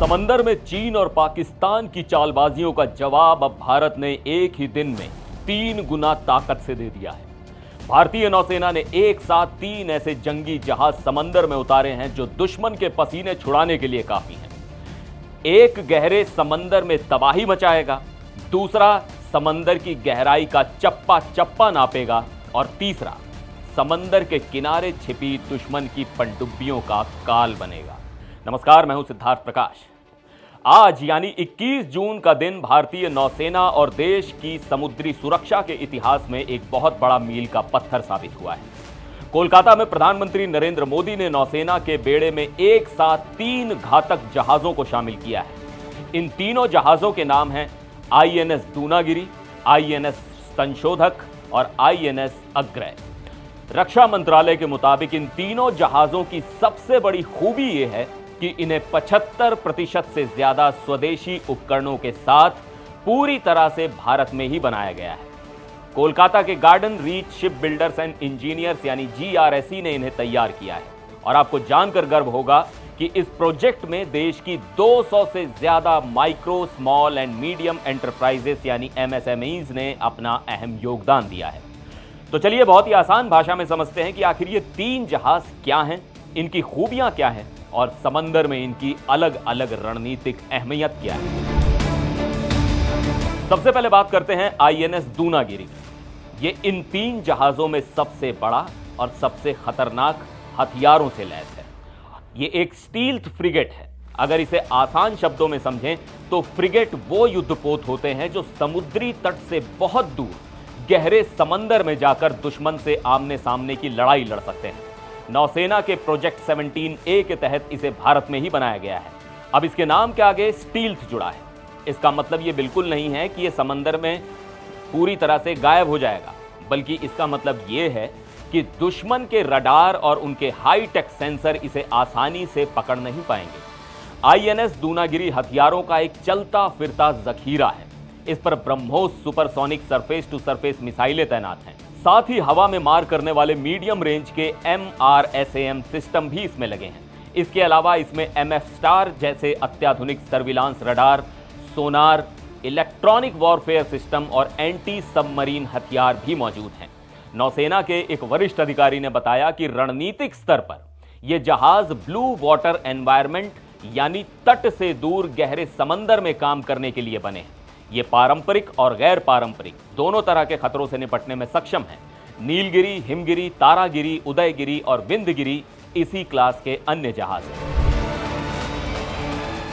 समंदर में चीन और पाकिस्तान की चालबाजियों का जवाब अब भारत ने एक ही दिन में 3 गुना ताकत से दे दिया है। भारतीय नौसेना ने एक साथ 3 ऐसे जंगी जहाज समंदर में उतारे हैं जो दुश्मन के पसीने छुड़ाने के लिए काफी हैं। एक गहरे समंदर में तबाही मचाएगा, दूसरा समंदर की गहराई का चप्पा चप्पा नापेगा और तीसरा समंदर के किनारे छिपी दुश्मन की पनडुब्बियों का काल बनेगा। नमस्कार, मैं हूं सिद्धार्थ प्रकाश। आज यानी 21 जून का दिन भारतीय नौसेना और देश की समुद्री सुरक्षा के इतिहास में एक बहुत बड़ा मील का पत्थर साबित हुआ है। कोलकाता में प्रधानमंत्री नरेंद्र मोदी ने नौसेना के बेड़े में एक साथ 3 घातक जहाजों को शामिल किया है। इन तीनों जहाजों के नाम हैं INS दूनागिरी, INS संशोधक और INS अग्रय। रक्षा मंत्रालय के मुताबिक इन तीनों जहाजों की सबसे बड़ी खूबी यह है कि इन्हें 75% से ज्यादा स्वदेशी उपकरणों के साथ पूरी तरह से भारत में ही बनाया गया है। कोलकाता के garden reach ship builders and engineers यानी GRSE ने इन्हें तैयार किया है और आपको जानकर गर्व होगा कि इस प्रोजेक्ट में देश की 200 से ज्यादा micro, small and medium enterprises यानी MSMEs ने अपना अहम योगदान दिया है। तो चलिए बहुत ही आसान भाषा में समझते हैं कि आखिर ये 3 जहाज क्या हैं, इनकी खूबियां क्या हैं और समंदर में इनकी अलग अलग रणनीतिक अहमियत क्या है। सबसे पहले बात करते हैं INS दूनागिरी। ये इन 3 जहाजों में सबसे बड़ा और सबसे खतरनाक हथियारों से लैस है। ये एक स्टील्थ फ्रिगेट है। अगर इसे आसान शब्दों में समझें तो फ्रिगेट वो युद्धपोत होते हैं जो समुद्री तट से बहुत दूर गहरे समंदर में जाकर दुश्मन से आमने सामने की लड़ाई लड़ सकते हैं। नौसेना के प्रोजेक्ट 17A के तहत इसे भारत में ही बनाया गया है। अब इसके नाम के आगे स्टील्थ जुड़ा है। इसका मतलब ये बिल्कुल नहीं है कि ये समंदर में पूरी तरह से गायब हो जाएगा, बल्कि इसका मतलब ये है कि दुश्मन के रडार और उनके हाईटेक सेंसर इसे आसानी से पकड़ नहीं पाएंगे। INS दूनागिरी हथियारों का एक चलता फिरता जखीरा है। इस पर BrahMos supersonic surface to surface मिसाइलें तैनात हैं। साथ ही हवा में मार करने वाले मीडियम रेंज के MRSAM सिस्टम भी इसमें लगे हैं। इसके अलावा इसमें MF स्टार जैसे अत्याधुनिक सर्विलांस रडार, सोनार, इलेक्ट्रॉनिक वॉरफेयर सिस्टम और एंटी सबमरीन हथियार भी मौजूद हैं। नौसेना के एक वरिष्ठ अधिकारी ने बताया कि रणनीतिक स्तर पर यह जहाज ब्लू वाटर एनवायरनमेंट यानी तट से दूर गहरे समंदर में काम करने के लिए बने हैं। ये पारंपरिक और गैर पारंपरिक दोनों तरह के खतरों से निपटने में सक्षम है। नीलगिरी, हिमगिरी, तारागिरी, उदयगिरी और विंध्यगिरी इसी क्लास के अन्य जहाज हैं।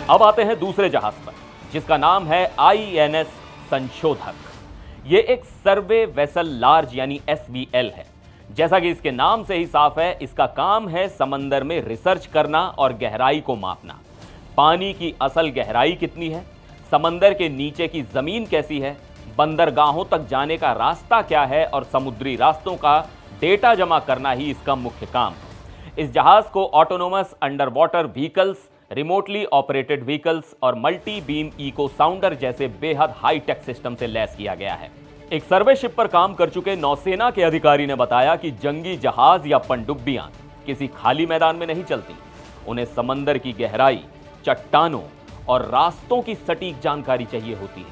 अब आते हैं दूसरे जहाज पर, जिसका नाम है INS संशोधक। ये एक सर्वे वेसल लार्ज यानी SVL है। जैसा कि इसके नाम से ही साफ है, इसका काम है समंदर में रिसर्च करना और गहराई को मापना। पानी की असल गहराई कितनी है, समंदर के नीचे की जमीन कैसी है, बंदरगाहों तक जाने का रास्ता क्या है और समुद्री रास्तों का डेटा जमा करना ही इसका मुख्य काम है। इस जहाज को autonomous under water vehicles, remotely operated vehicles और मल्टी बीम इको साउंडर जैसे बेहद हाईटेक सिस्टम से लैस किया गया है। एक सर्वे शिप पर काम कर चुके नौसेना के अधिकारी ने बताया कि जंगी जहाज या पनडुब्बियां किसी खाली मैदान में नहीं चलती। उन्हें समंदर की गहराई, चट्टानों और रास्तों की सटीक जानकारी चाहिए होती है।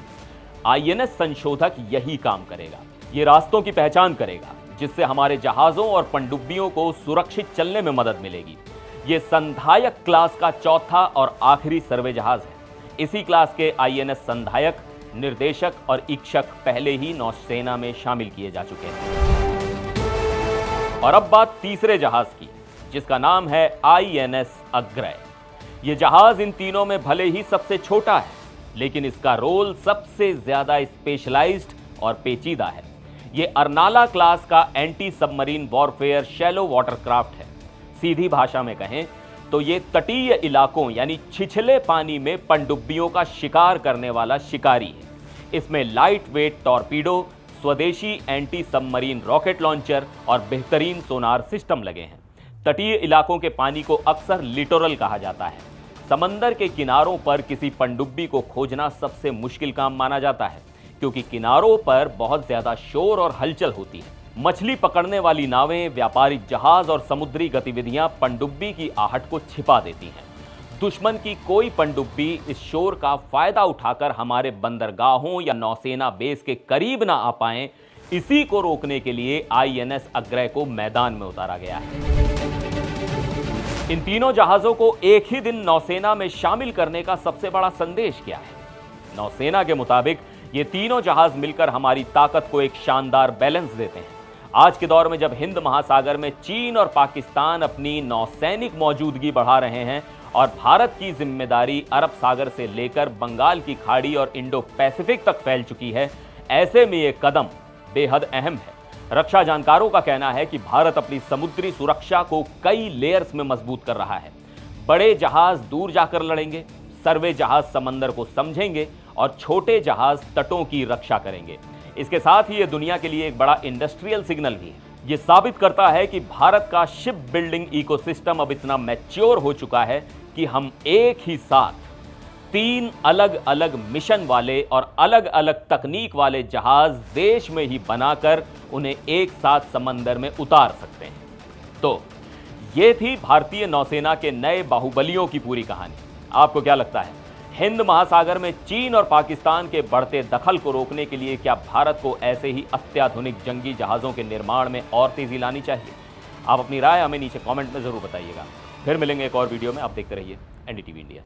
INS संशोधक यही काम करेगा। ये रास्तों की पहचान करेगा, जिससे हमारे जहाजों और पनडुब्बियों को सुरक्षित चलने में मदद मिलेगी। ये संधायक क्लास का चौथा और आखिरी सर्वे जहाज है। इसी क्लास के INS संधायक, निर्देशक और इक्षक पहले ही नौसेना में शामिल किए जा चुके हैं। और अब बात तीसरे जहाज की, जिसका नाम है INS अग्रय। ये जहाज इन तीनों में भले ही सबसे छोटा है, लेकिन इसका रोल सबसे ज्यादा स्पेशलाइज्ड और पेचीदा है। ये अर्नाला क्लास का anti submarine warfare shallow watercraft है। सीधी भाषा में कहें तो ये तटीय इलाकों यानी छिछले पानी में पनडुब्बियों का शिकार करने वाला शिकारी है। इसमें लाइट वेट टॉर्पीडो, स्वदेशी एंटी सबमरीन रॉकेट लॉन्चर और बेहतरीन सोनार सिस्टम लगे हैं। तटीय इलाकों के पानी को अक्सर लिटोरल कहा जाता है। समंदर के किनारों पर किसी पनडुब्बी को खोजना सबसे मुश्किल काम माना जाता है, क्योंकि किनारों पर बहुत ज्यादा शोर और हलचल होती है। मछली पकड़ने वाली नावें, व्यापारिक जहाज और समुद्री गतिविधियां पनडुब्बी की आहट को छिपा देती हैं। दुश्मन की कोई पनडुब्बी इस शोर का फायदा उठाकर हमारे बंदरगाहों या नौसेना बेस के करीब ना आ पाएं, इसी को रोकने के लिए आईएनएस अग्रय को मैदान में उतारा गया है। इन तीनों जहाजों को एक ही दिन नौसेना में शामिल करने का सबसे बड़ा संदेश क्या है? नौसेना के मुताबिक ये तीनों जहाज मिलकर हमारी ताकत को एक शानदार बैलेंस देते हैं। आज के दौर में जब हिंद महासागर में चीन और पाकिस्तान अपनी नौसैनिक मौजूदगी बढ़ा रहे हैं और भारत की जिम्मेदारी अरब सागर से लेकर बंगाल की खाड़ी और इंडो पैसिफिक तक फैल चुकी है, ऐसे में ये कदम बेहद अहम है। रक्षा जानकारों का कहना है कि भारत अपनी समुद्री सुरक्षा को कई लेयर्स में मजबूत कर रहा है। बड़े जहाज दूर जाकर लड़ेंगे, सर्वे जहाज समंदर को समझेंगे और छोटे जहाज तटों की रक्षा करेंगे। इसके साथ ही ये दुनिया के लिए एक बड़ा इंडस्ट्रियल सिग्नल भी है। ये साबित करता है कि भारत का शिप बिल्डिंग इकोसिस्टम अब इतना मैच्योर हो चुका है कि हम एक ही साथ 3 अलग अलग मिशन वाले और अलग अलग तकनीक वाले जहाज देश में ही बनाकर उन्हें एक साथ समंदर में उतार सकते हैं। तो ये थी भारतीय नौसेना के नए बाहुबलियों की पूरी कहानी। आपको क्या लगता है, हिंद महासागर में चीन और पाकिस्तान के बढ़ते दखल को रोकने के लिए क्या भारत को ऐसे ही अत्याधुनिक जंगी जहाज़ों के निर्माण में और तेजी लानी चाहिए? आप अपनी राय हमें नीचे कमेंट में जरूर बताइएगा। फिर मिलेंगे एक और वीडियो में। आप देखते रहिए एनडीटीवी इंडिया।